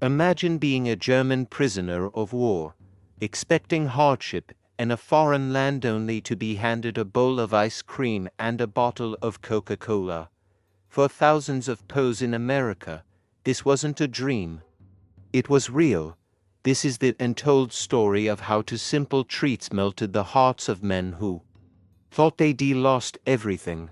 Imagine being a German prisoner of war, expecting hardship in a foreign land only to be handed a bowl of ice cream and a bottle of Coca-Cola. For thousands of POWs in America, this wasn't a dream. It was real. This is the untold story of how two simple treats melted the hearts of men who thought they'd lost everything.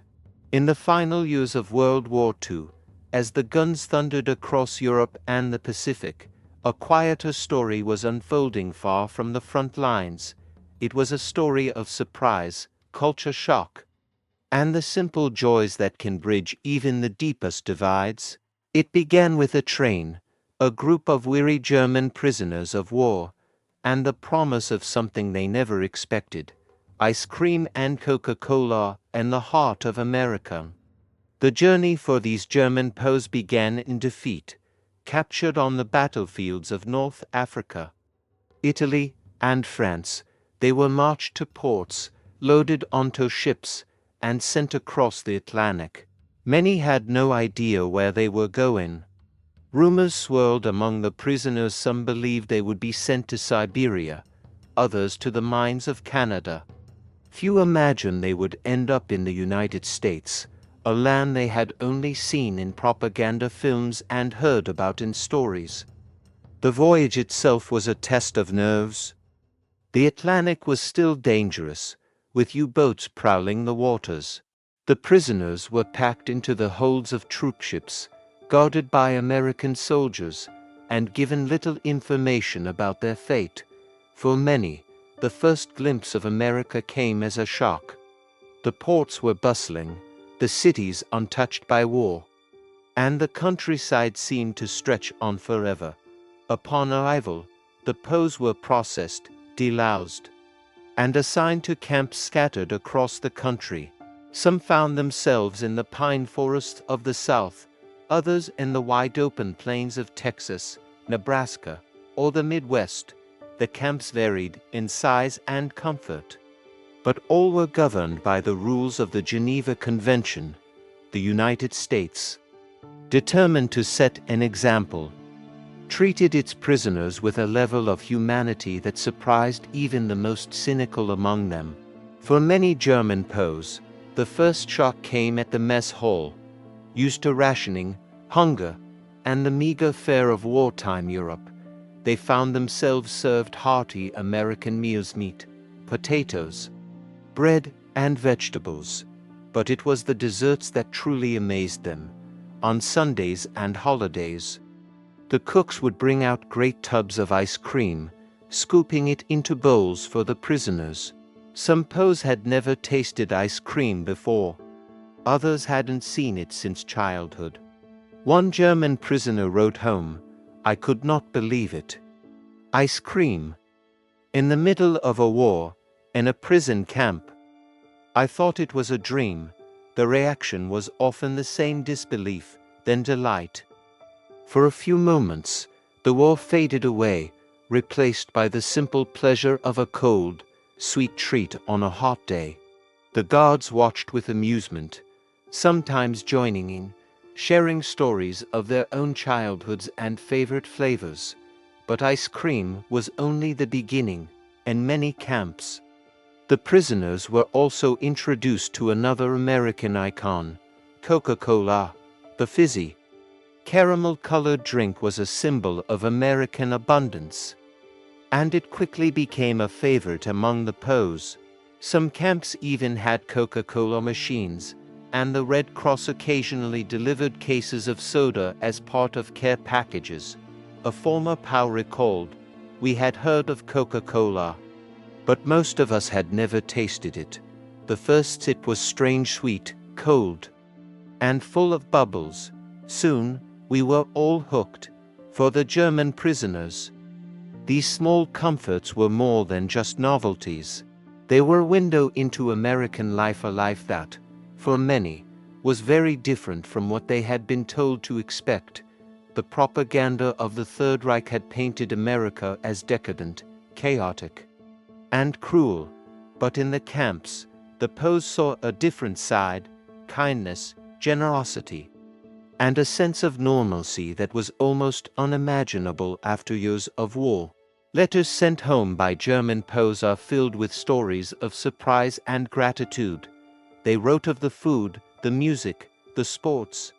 In the final years of World War II, as the guns thundered across Europe and the Pacific, a quieter story was unfolding far from the front lines. It was a story of surprise, culture shock, and the simple joys that can bridge even the deepest divides. It began with a train, a group of weary German prisoners of war, and the promise of something they never expected: ice cream and Coca-Cola in the heart of America. The journey for these German POWs began in defeat, captured on the battlefields of North Africa, Italy, and France. They were marched to ports, loaded onto ships, and sent across the Atlantic. Many had no idea where they were going. Rumors swirled among the prisoners. Some believed they would be sent to Siberia, others to the mines of Canada. Few imagined they would end up in the United States, a land they had only seen in propaganda films and heard about in stories. The voyage itself was a test of nerves. The Atlantic was still dangerous, with U-boats prowling the waters. The prisoners were packed into the holds of troopships, guarded by American soldiers, and given little information about their fate. For many, the first glimpse of America came as a shock. The ports were bustling, the cities untouched by war, and the countryside seemed to stretch on forever. Upon arrival, the POWs were processed, deloused, and assigned to camps scattered across the country. Some found themselves in the pine forests of the South, others in the wide-open plains of Texas, Nebraska, or the Midwest. The camps varied in size and comfort, but all were governed by the rules of the Geneva Convention. The United States, determined to set an example, treated its prisoners with a level of humanity that surprised even the most cynical among them. For many German POWs, the first shock came at the mess hall. Used to rationing, hunger, and the meager fare of wartime Europe, they found themselves served hearty American meals: meat, potatoes, bread, and vegetables. But it was the desserts that truly amazed them. On Sundays and holidays, the cooks would bring out great tubs of ice cream, scooping it into bowls for the prisoners. Some POWs had never tasted ice cream before. Others hadn't seen it since childhood. One German prisoner wrote home, "I could not believe it. Ice cream. In the middle of a war, in a prison camp. I thought it was a dream." The reaction was often the same: disbelief, then delight. For a few moments, the war faded away, replaced by the simple pleasure of a cold, sweet treat on a hot day. The guards watched with amusement, sometimes joining in, sharing stories of their own childhoods and favorite flavors. But ice cream was only the beginning. In many camps, the prisoners were also introduced to another American icon, Coca-Cola. The fizzy, caramel-colored drink was a symbol of American abundance, and it quickly became a favorite among the POWs. Some camps even had Coca-Cola machines, and the Red Cross occasionally delivered cases of soda as part of care packages. A former POW recalled, "We had heard of Coca-Cola, but most of us had never tasted it. The first sip was strange sweet, cold, and full of bubbles. Soon, we were all hooked." For the German prisoners, these small comforts were more than just novelties. They were a window into American life, a life that, for many, was very different from what they had been told to expect. The propaganda of the Third Reich had painted America as decadent, chaotic, and cruel. But in the camps, the POWs saw a different side: kindness, generosity, and a sense of normalcy that was almost unimaginable after years of war. Letters sent home by German POWs are filled with stories of surprise and gratitude. They wrote of the food, the music, the sports,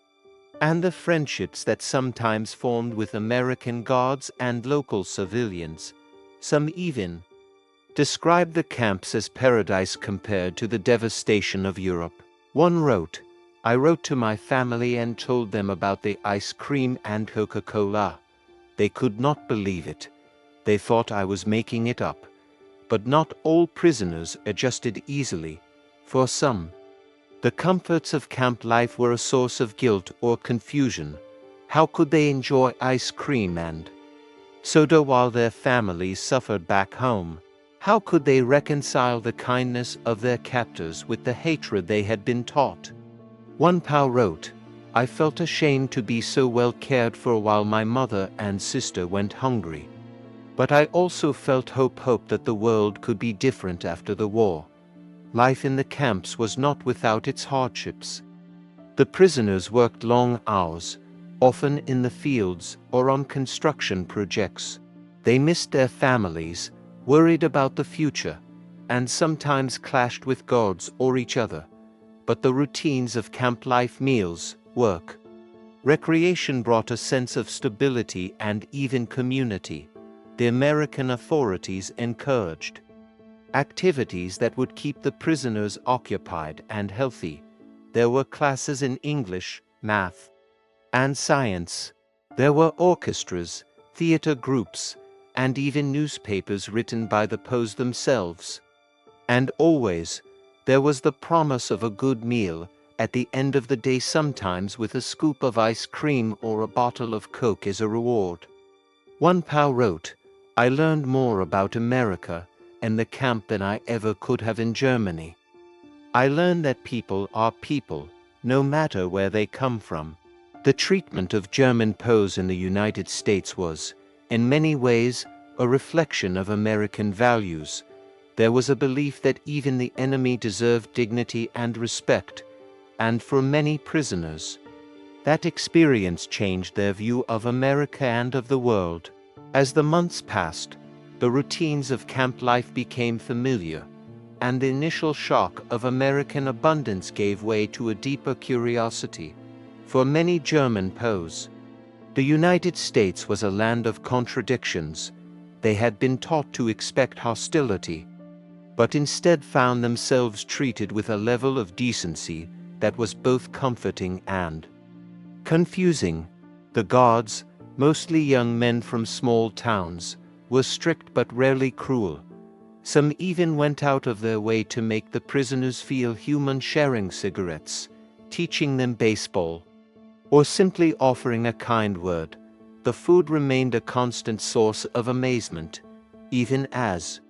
and the friendships that sometimes formed with American guards and local civilians. Some even described the camps as paradise compared to the devastation of Europe. One wrote, "I wrote to my family and told them about the ice cream and Coca-Cola. They could not believe it. They thought I was making it up. But not all prisoners adjusted easily. For some, the comforts of camp life were a source of guilt or confusion. How could they enjoy ice cream and soda while their families suffered back home? How could they reconcile the kindness of their captors with the hatred they had been taught?" One POW wrote, "I felt ashamed to be so well cared for while my mother and sister went hungry. But I also felt hope that the world could be different after the war. Life in the camps was not without its hardships. The prisoners worked long hours, often in the fields or on construction projects. They missed their families, worried about the future, and sometimes clashed with guards or each other. But the routines of camp life, meals, work, recreation brought a sense of stability and even community. The American authorities encouraged activities that would keep the prisoners occupied and healthy. There were classes in English, math, and science. There were orchestras, theater groups, and even newspapers written by the POWs themselves. And always, there was the promise of a good meal at the end of the day, sometimes with a scoop of ice cream or a bottle of Coke as a reward. One POW wrote, "I learned more about America and the camp than I ever could have in Germany. I learned that people are people, no matter where they come from." The treatment of German POWs in the United States was, in many ways, a reflection of American values. There was a belief that even the enemy deserved dignity and respect, and for many prisoners, that experience changed their view of America and of the world. As the months passed, the routines of camp life became familiar, and the initial shock of American abundance gave way to a deeper curiosity. For many German POWs, the United States was a land of contradictions. They had been taught to expect hostility, but instead found themselves treated with a level of decency that was both comforting and confusing. The guards, mostly young men from small towns, were strict but rarely cruel. Some even went out of their way to make the prisoners feel human, sharing cigarettes, teaching them baseball, or simply offering a kind word. The food remained a constant source of amazement. Even as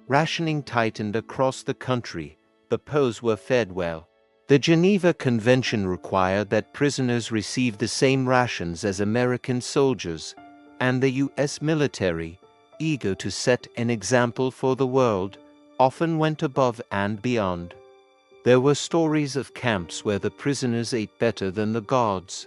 rationing tightened across the country, the POWs were fed well. The Geneva Convention required that prisoners receive the same rations as American soldiers, and the U.S. military, eager to set an example for the world, often went above and beyond. There were stories of camps where the prisoners ate better than the guards,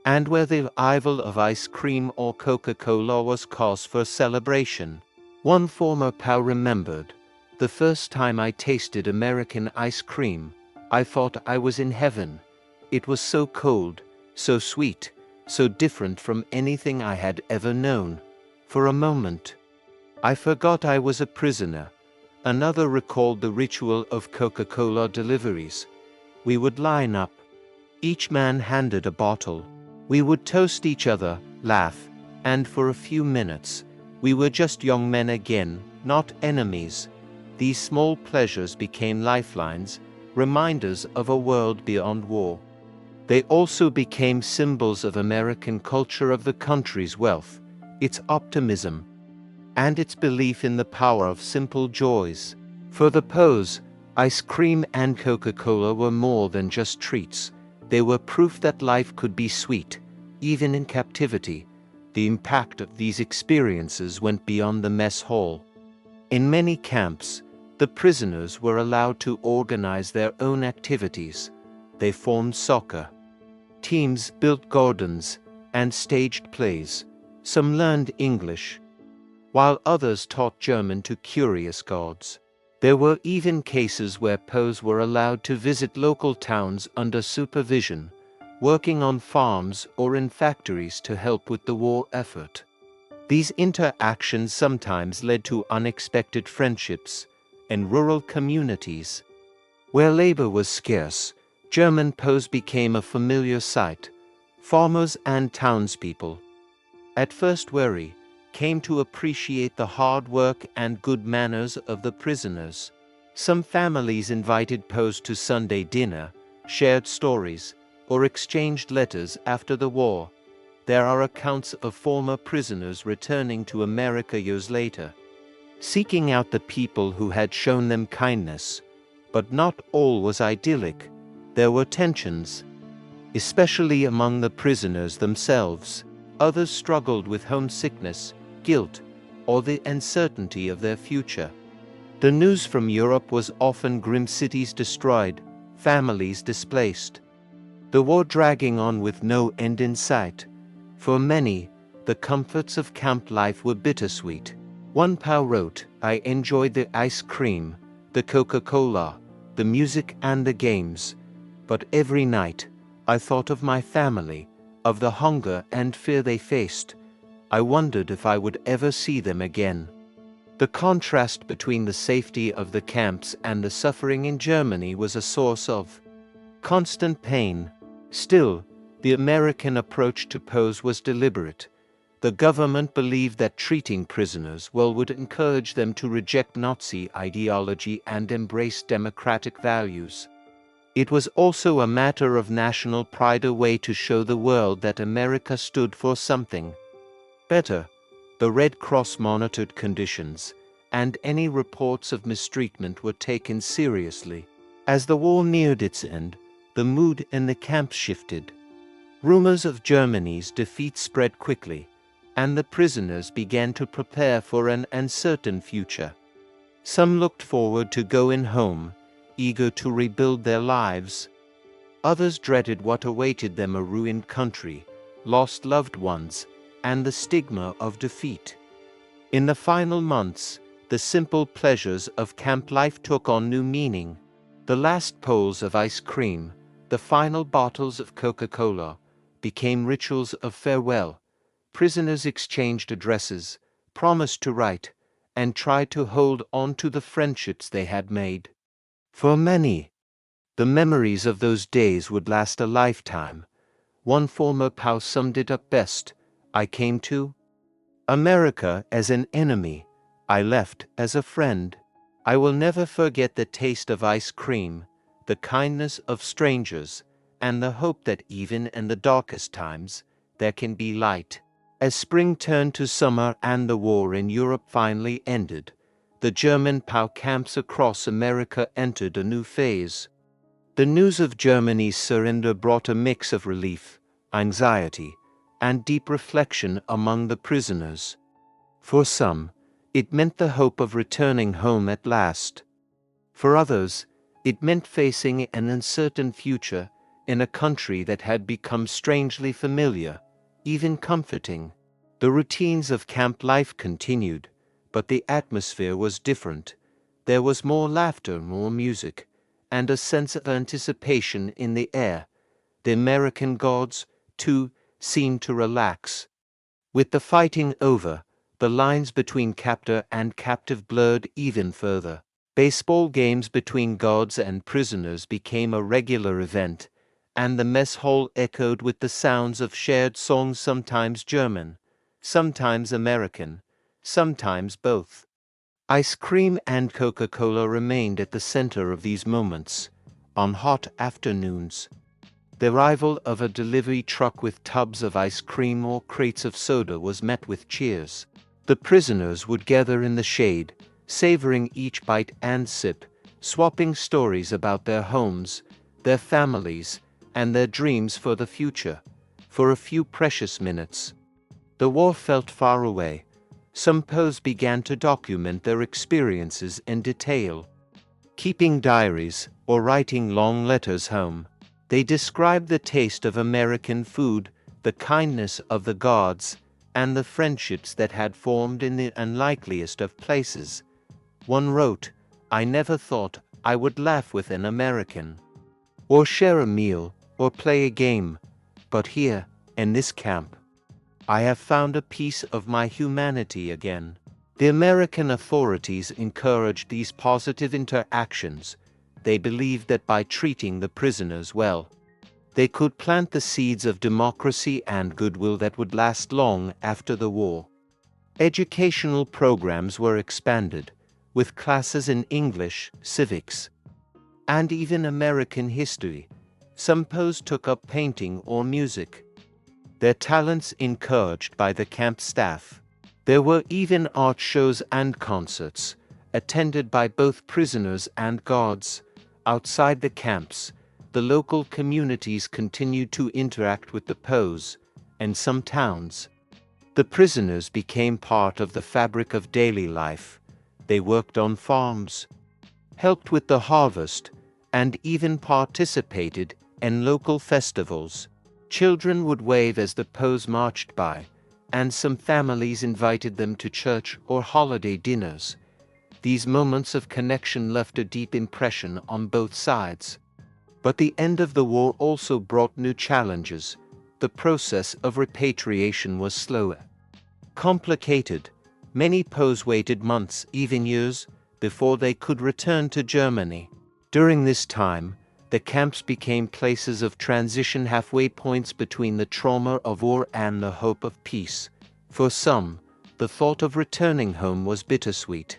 and where the arrival of ice cream or Coca-Cola was cause for celebration. One former POW remembered, "The first time I tasted American ice cream, I thought I was in heaven. It was so cold, so sweet, so different from anything I had ever known. For a moment, I forgot I was a prisoner." Another recalled the ritual of Coca-Cola deliveries. We would line up. Each man handed a bottle. We would toast each other, laugh, and for a few minutes, we were just young men again, not enemies. These small pleasures became lifelines, reminders of a world beyond war. They also became symbols of American culture, of the country's wealth, its optimism, and its belief in the power of simple joys. For the POWs, ice cream and Coca-Cola were more than just treats. They were proof that life could be sweet, even in captivity. The impact of these experiences went beyond the mess hall. In many camps, the prisoners were allowed to organize their own activities. They formed soccer Teams built gardens and staged plays. Some learned English, while others taught German to curious guards. There were even cases where POWs were allowed to visit local towns under supervision, working on farms or in factories to help with the war effort. These interactions sometimes led to unexpected friendships in rural communities. Where labor was scarce, German POWs became a familiar sight. Farmers and townspeople, at first wary, came to appreciate the hard work and good manners of the prisoners. Some families invited POWs to Sunday dinner, shared stories, or exchanged letters after the war. There are accounts of former prisoners returning to America years later, seeking out the people who had shown them kindness. But not all was idyllic. There were tensions, especially among the prisoners themselves. Others struggled with homesickness, guilt, or the uncertainty of their future. The news from Europe was often grim: cities destroyed, families displaced, the war dragging on with no end in sight. For many, the comforts of camp life were bittersweet. One POW wrote, "I enjoyed the ice cream, the Coca-Cola, the music and the games, but every night I thought of my family, of the hunger and fear they faced. I wondered if I would ever see them again." The contrast between the safety of the camps and the suffering in Germany was a source of constant pain. Still, the American approach to POWs was deliberate. The government believed that treating prisoners well would encourage them to reject Nazi ideology and embrace democratic values. It was also a matter of national pride, a way to show the world that America stood for something better. The Red Cross monitored conditions, and any reports of mistreatment were taken seriously. As the war neared its end, the mood in the camps shifted. Rumors of Germany's defeat spread quickly, and the prisoners began to prepare for an uncertain future. Some looked forward to going home, eager to rebuild their lives. Others dreaded what awaited them: a ruined country, lost loved ones, and the stigma of defeat. In the final months, the simple pleasures of camp life took on new meaning. The last bowls of ice cream, the final bottles of Coca-Cola, became rituals of farewell. Prisoners exchanged addresses, promised to write, and tried to hold on to the friendships they had made. For many, the memories of those days would last a lifetime. One former POW summed it up best: "I came to America as an enemy. I left as a friend. I will never forget the taste of ice cream, the kindness of strangers, and the hope that even in the darkest times, there can be light." As spring turned to summer and the war in Europe finally ended, the German POW camps across America entered a new phase. The news of Germany's surrender brought a mix of relief, anxiety, and deep reflection among the prisoners. For some, it meant the hope of returning home at last. For others, it meant facing an uncertain future in a country that had become strangely familiar, even comforting. The routines of camp life continued, but the atmosphere was different. There was more laughter, more music, and a sense of anticipation in the air. The American guards, too, seemed to relax. With the fighting over, the lines between captor and captive blurred even further. Baseball games between guards and prisoners became a regular event, and the mess hall echoed with the sounds of shared songs, sometimes German, sometimes American, sometimes both. Ice cream and Coca-Cola remained at the center of these moments. On hot afternoons, the arrival of a delivery truck with tubs of ice cream or crates of soda was met with cheers. The prisoners would gather in the shade, savoring each bite and sip, swapping stories about their homes, their families, and their dreams for the future. For a few precious minutes, the war felt far away. Some POWs began to document their experiences in detail, keeping diaries or writing long letters home. They described the taste of American food, the kindness of the guards, and the friendships that had formed in the unlikeliest of places. One wrote, "I never thought I would laugh with an American, or share a meal, or play a game, but here, in this camp, I have found a piece of my humanity again." The American authorities encouraged these positive interactions. They believed that by treating the prisoners well, they could plant the seeds of democracy and goodwill that would last long after the war. Educational programs were expanded, with classes in English, civics, and even American history. Some POWs took up painting or music, their talents encouraged by the camp staff. There were even art shows and concerts, attended by both prisoners and guards. Outside the camps, the local communities continued to interact with the POWs, and some towns. The prisoners became part of the fabric of daily life. They worked on farms, helped with the harvest, and even participated in local festivals. Children would wave as the POWs marched by, and some families invited them to church or holiday dinners. These moments of connection left a deep impression on both sides. But the end of the war also brought new challenges. The process of repatriation was slower, complicated. Many POWs waited months, even years, before they could return to Germany. During this time, the camps became places of transition, halfway points between the trauma of war and the hope of peace. For some, the thought of returning home was bittersweet.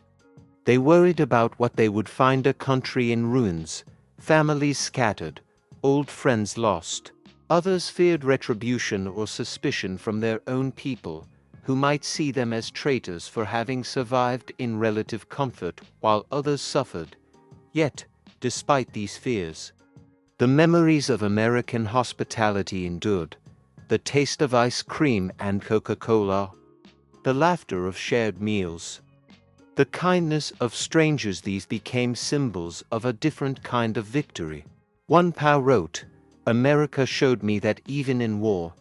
They worried about what they would find: a country in ruins, families scattered, old friends lost. Others feared retribution or suspicion from their own people, who might see them as traitors for having survived in relative comfort while others suffered. Yet, despite these fears, the memories of American hospitality endured. The taste of ice cream and Coca-Cola, the laughter of shared meals, the kindness of strangers, these became symbols of a different kind of victory. One POW wrote, "America showed me that even in war,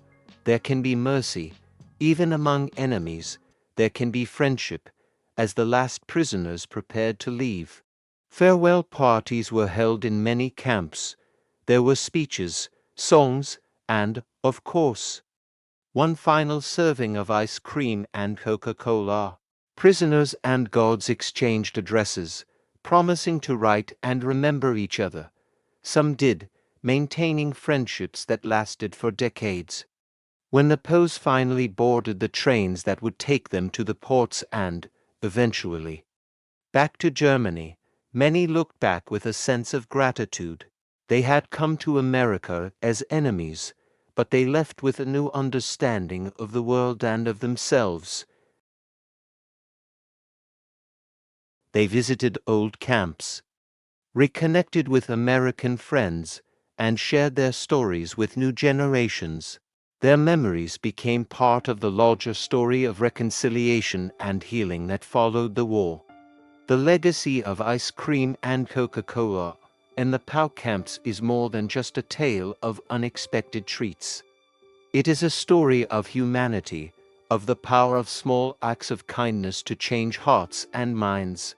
there can be mercy. Even among enemies, there can be friendship." As the last prisoners prepared to leave, farewell parties were held in many camps. There were speeches, songs, and, of course, one final serving of ice cream and Coca-Cola. Prisoners and guards exchanged addresses, promising to write and remember each other. Some did, maintaining friendships that lasted for decades. When the POWs finally boarded the trains that would take them to the ports and, eventually, back to Germany, many looked back with a sense of gratitude. They had come to America as enemies, but they left with a new understanding of the world and of themselves. They visited old camps, reconnected with American friends, and shared their stories with new generations. Their memories became part of the larger story of reconciliation and healing that followed the war. The legacy of ice cream and Coca-Cola in the POW camps is more than just a tale of unexpected treats. It is a story of humanity, of the power of small acts of kindness to change hearts and minds.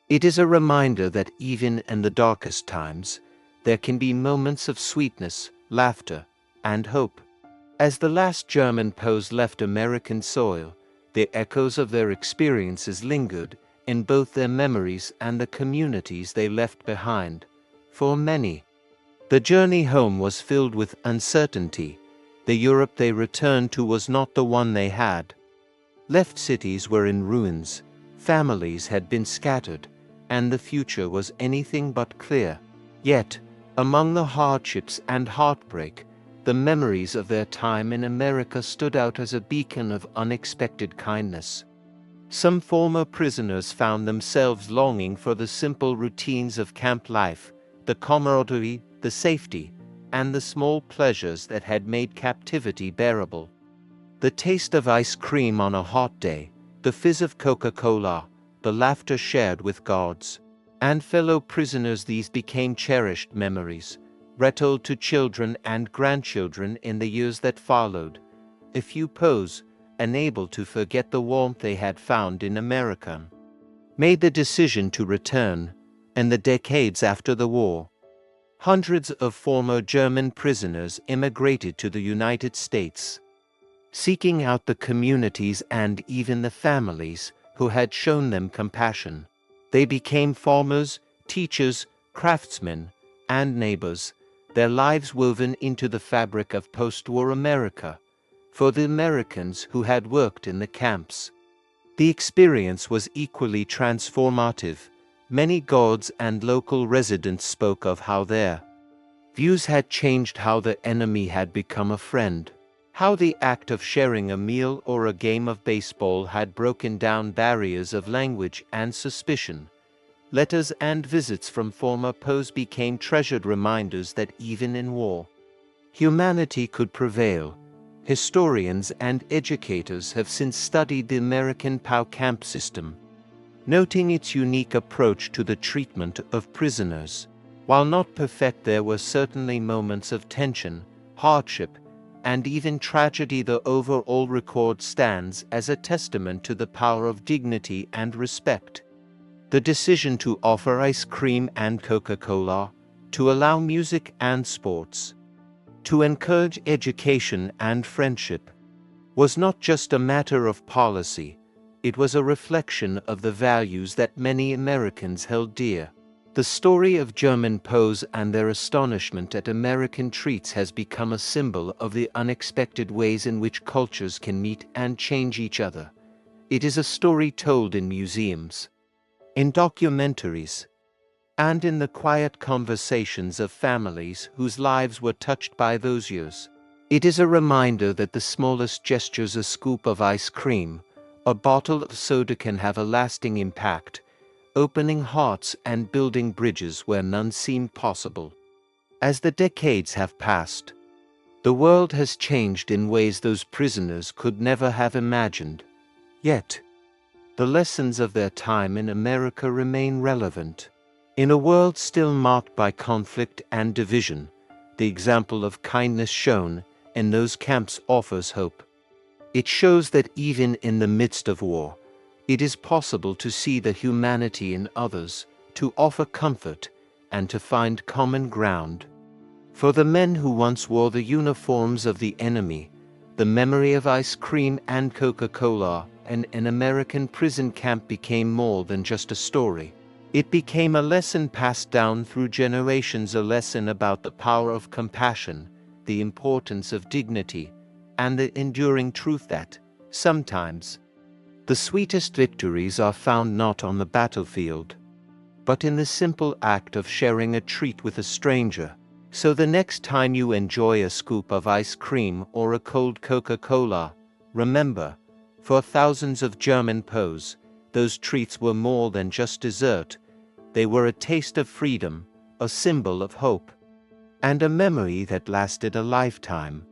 It is a reminder that even in the darkest times, there can be moments of sweetness, laughter, and hope. As the last German POWs left American soil, the echoes of their experiences lingered in both their memories and the communities they left behind. For many, the journey home was filled with uncertainty. The Europe they returned to was not the one they had left. Cities were in ruins, families had been scattered, and the future was anything but clear. Yet, among the hardships and heartbreak, the memories of their time in America stood out as a beacon of unexpected kindness. Some former prisoners found themselves longing for the simple routines of camp life, the camaraderie, the safety, and the small pleasures that had made captivity bearable. The taste of ice cream on a hot day, the fizz of Coca-Cola, the laughter shared with guards and fellow prisoners, these became cherished memories. retold to children and grandchildren in the years that followed. A few POWs, unable to forget the warmth they had found in America, made the decision to return. In the decades after the war, hundreds of former German prisoners immigrated to the United States, seeking out the communities and even the families who had shown them compassion. They became farmers, teachers, craftsmen, and neighbors, their lives woven into the fabric of post-war America. For the Americans who had worked in the camps, the experience was equally transformative. Many guards and local residents spoke of how their views had changed, how the enemy had become a friend, how the act of sharing a meal or a game of baseball had broken down barriers of language and suspicion. Letters and visits from former POWs became treasured reminders that even in war, humanity could prevail. Historians and educators have since studied the American POW camp system, noting its unique approach to the treatment of prisoners. While not perfect, there were certainly moments of tension, hardship, and even tragedy. The overall record stands as a testament to the power of dignity and respect. The decision to offer ice cream and Coca-Cola, to allow music and sports, to encourage education and friendship, was not just a matter of policy, it was a reflection of the values that many Americans held dear. The story of German POWs and their astonishment at American treats has become a symbol of the unexpected ways in which cultures can meet and change each other. It is a story told in museums, in documentaries, and in the quiet conversations of families whose lives were touched by those years. It is a reminder that the smallest gestures, a scoop of ice cream, a bottle of soda, can have a lasting impact, opening hearts and building bridges where none seemed possible. As the decades have passed, the world has changed in ways those prisoners could never have imagined. Yet, the lessons of their time in America remain relevant. In a world still marked by conflict and division, the example of kindness shown in those camps offers hope. It shows that even in the midst of war, it is possible to see the humanity in others, to offer comfort, and to find common ground. For the men who once wore the uniforms of the enemy, the memory of ice cream and Coca-Cola in an American prison camp became more than just a story. It became a lesson passed down through generations, a lesson about the power of compassion, the importance of dignity, and the enduring truth that, sometimes, the sweetest victories are found not on the battlefield, but in the simple act of sharing a treat with a stranger. So the next time you enjoy a scoop of ice cream or a cold Coca-Cola, remember, for thousands of German POWs, those treats were more than just dessert. They were a taste of freedom, a symbol of hope, and a memory that lasted a lifetime.